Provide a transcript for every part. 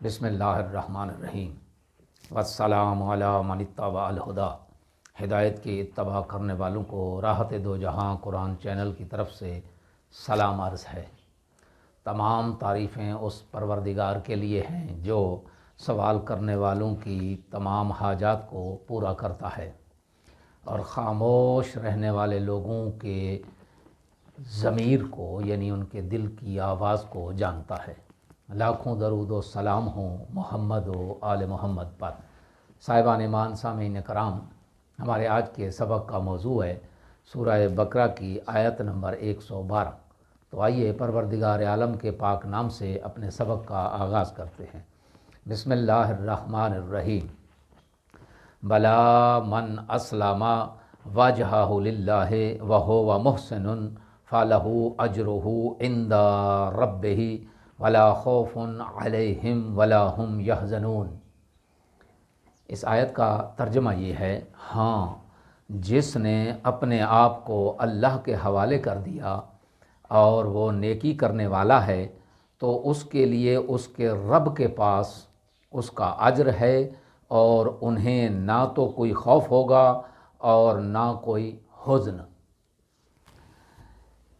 بسم اللہ الرحمن الرحیم والسلام علی من اتبع الہدی۔ ہدایت کی اتباع کرنے والوں کو راحت دو جہاں قرآن چینل کی طرف سے سلام عرض ہے۔ تمام تعریفیں اس پروردگار کے لیے ہیں جو سوال کرنے والوں کی تمام حاجات کو پورا کرتا ہے اور خاموش رہنے والے لوگوں کے ضمیر کو یعنی ان کے دل کی آواز کو جانتا ہے۔ لاکھوں درود و سلام ہوں محمد و آل محمد پر۔ صاحبان ایمان، سامعین کرام، ہمارے آج کے سبق کا موضوع ہے سورہ بقرہ کی آیت نمبر 112۔ تو آئیے پروردگار عالم کے پاک نام سے اپنے سبق کا آغاز کرتے ہیں۔ بسم اللہ الرحمن الرحیم۔ بلا من اسلم وجہہ للہ وہو محسن فلہ اجرہ عند ربہ ولا خوف علیہم ولا هم یحزنون۔ اس آیت کا ترجمہ یہ ہے، جس نے اپنے آپ کو اللہ کے حوالے کر دیا اور وہ نیکی کرنے والا ہے تو اس کے لیے اس کے رب کے پاس اس کا اجر ہے اور انہیں نہ تو کوئی خوف ہوگا اور نہ کوئی حزن۔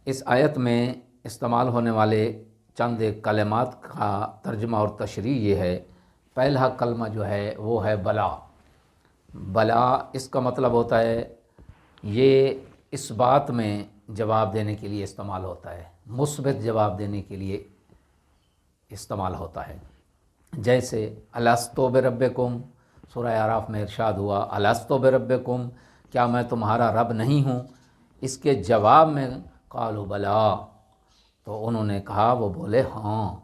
اس آیت میں استعمال ہونے والے چند کلمات کا ترجمہ اور تشریح یہ ہے۔ پہلا کلمہ جو ہے وہ ہے بلا۔ بلا اس کا مطلب ہوتا ہے، یہ اس بات میں جواب دینے کے لیے استعمال ہوتا ہے، مثبت جواب دینے کے لیے استعمال ہوتا ہے۔ جیسے الستو بربکم، سورہ اعراف میں ارشاد ہوا الستو بربکم، کیا میں تمہارا رب نہیں ہوں؟ اس کے جواب میں قالوا بلا، تو انہوں نے کہا، وہ بولے ہاں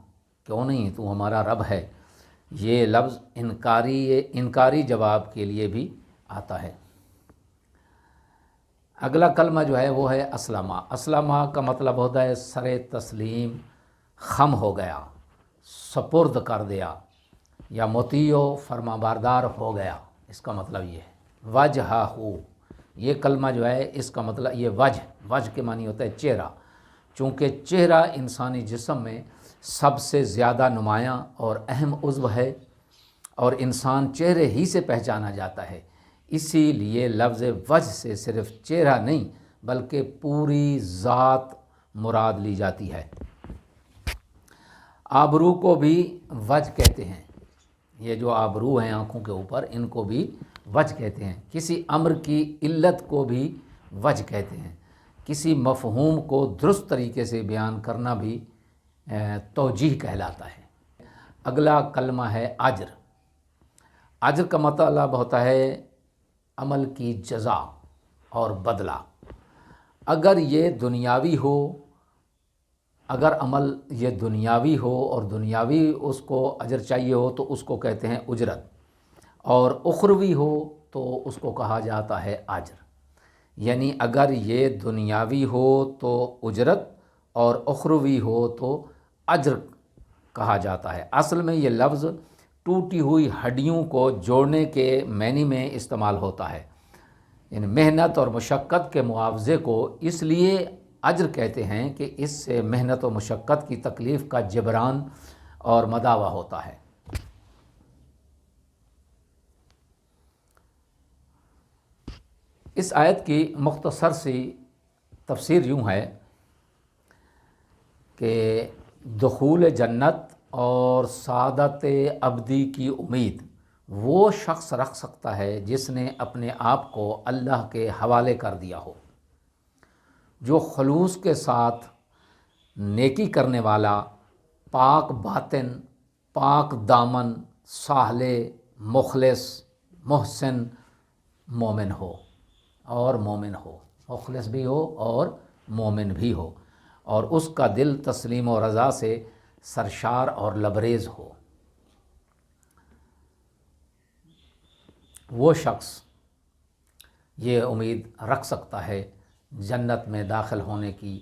کیوں نہیں، تو ہمارا رب ہے۔ یہ لفظ انکاری جواب کے لیے بھی آتا ہے۔ اگلا کلمہ جو ہے وہ ہے اسلمہ۔ اسلمہ کا مطلب ہوتا ہے سر تسلیم، خم ہو گیا، سپرد کر دیا، یا مطیع و فرما بردار ہو گیا، اس کا مطلب یہ ہے۔ وجہہ، یہ کلمہ جو ہے اس کا مطلب یہ وجہ کے معنی ہوتا ہے چہرہ، چونکہ چہرہ انسانی جسم میں سب سے زیادہ نمایاں اور اہم عضو ہے اور انسان چہرے ہی سے پہچانا جاتا ہے، اسی لیے لفظ وجہ سے صرف چہرہ نہیں بلکہ پوری ذات مراد لی جاتی ہے۔ آبرو کو بھی وجہ کہتے ہیں، یہ جو آبرو ہیں آنکھوں کے اوپر، ان کو بھی وجہ کہتے ہیں۔ کسی امر کی علت کو بھی وجہ کہتے ہیں۔ کسی مفہوم کو درست طریقے سے بیان کرنا بھی توجیہ کہلاتا ہے۔ اگلا کلمہ ہے اجر۔ اجر کا مطلب ہوتا ہے عمل کی جزا اور بدلہ۔ اگر یہ دنیاوی ہو، اگر عمل یہ دنیاوی ہو اور دنیاوی اس کو اجر چاہیے ہو تو اس کو کہتے ہیں اجرت، اور اخروی ہو تو اس کو کہا جاتا ہے اجر۔ یعنی اگر یہ دنیاوی ہو تو اجرت اور اخروی ہو تو اجر کہا جاتا ہے۔ اصل میں یہ لفظ ٹوٹی ہوئی ہڈیوں کو جوڑنے کے معنی میں استعمال ہوتا ہے، یعنی محنت اور مشقت کے معاوضے کو اس لیے اجر کہتے ہیں کہ اس سے محنت و مشقت کی تکلیف کا جبران اور مداوع ہوتا ہے۔ اس آیت کی مختصر سی تفسیر یوں ہے کہ دخول جنت اور سعادت ابدی کی امید وہ شخص رکھ سکتا ہے جس نے اپنے آپ کو اللہ کے حوالے کر دیا ہو، جو خلوص کے ساتھ نیکی کرنے والا، پاک باطن، پاک دامن، صالح، مخلص، محسن، مومن ہو مخلص بھی ہو اور مومن بھی ہو، اور اس کا دل تسلیم و رضا سے سرشار اور لبریز ہو۔ وہ شخص یہ امید رکھ سکتا ہے، جنت میں داخل ہونے کی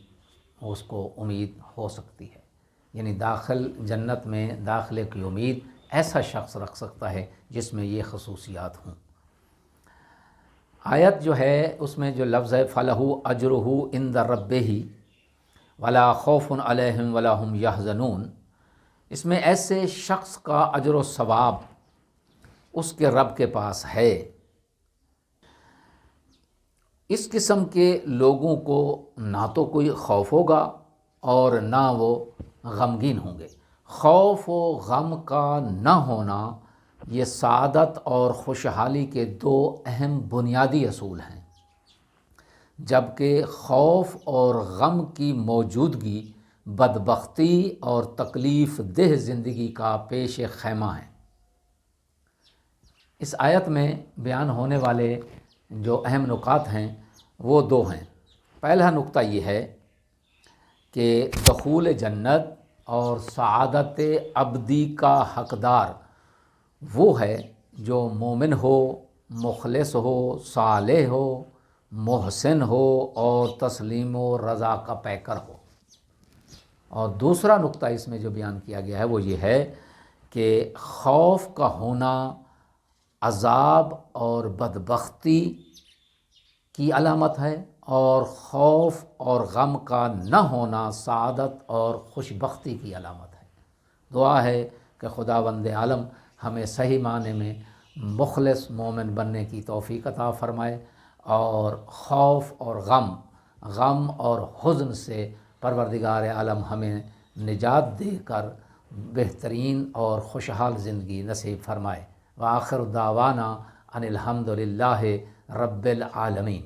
اس کو امید ہو سکتی ہے، یعنی جنت میں داخلے کی امید ایسا شخص رکھ سکتا ہے جس میں یہ خصوصیات ہوں۔ آیت جو ہے اس میں جو لفظ ہے فَلَهُ أَجْرُهُ عِنْدَ رَبِّهِ وَلَا خَوْفٌ عَلَيْهِمْ وَلَا هُمْ يَحْزَنُونَ، اس میں ایسے شخص کا اجر و ثواب اس کے رب کے پاس ہے۔ اس قسم کے لوگوں کو نہ تو کوئی خوف ہوگا اور نہ وہ غمگین ہوں گے۔ خوف و غم کا نہ ہونا یہ سعادت اور خوشحالی کے دو اہم بنیادی اصول ہیں، جبکہ خوف اور غم کی موجودگی بدبختی اور تکلیف دہ زندگی کا پیش خیمہ ہے۔ اس آیت میں بیان ہونے والے جو اہم نکات ہیں وہ دو ہیں۔ پہلا نکتہ یہ ہے کہ دخول جنت اور سعادت ابدی کا حقدار وہ ہے جو مومن ہو، مخلص ہو، صالح ہو، محسن ہو اور تسلیم و رضا کا پیکر ہو۔ اور دوسرا نکتہ اس میں جو بیان کیا گیا ہے وہ یہ ہے کہ خوف کا ہونا عذاب اور بدبختی کی علامت ہے، اور خوف اور غم کا نہ ہونا سعادت اور خوش بختی کی علامت ہے۔ دعا ہے کہ خداوند عالم ہمیں صحیح معنی میں مخلص مومن بننے کی توفیق عطا فرمائے، اور خوف اور غم اور حزن سے پروردگار عالم ہمیں نجات دے کر بہترین اور خوشحال زندگی نصیب فرمائے۔ وآخر دعوانا ان الحمد للہ رب العالمین۔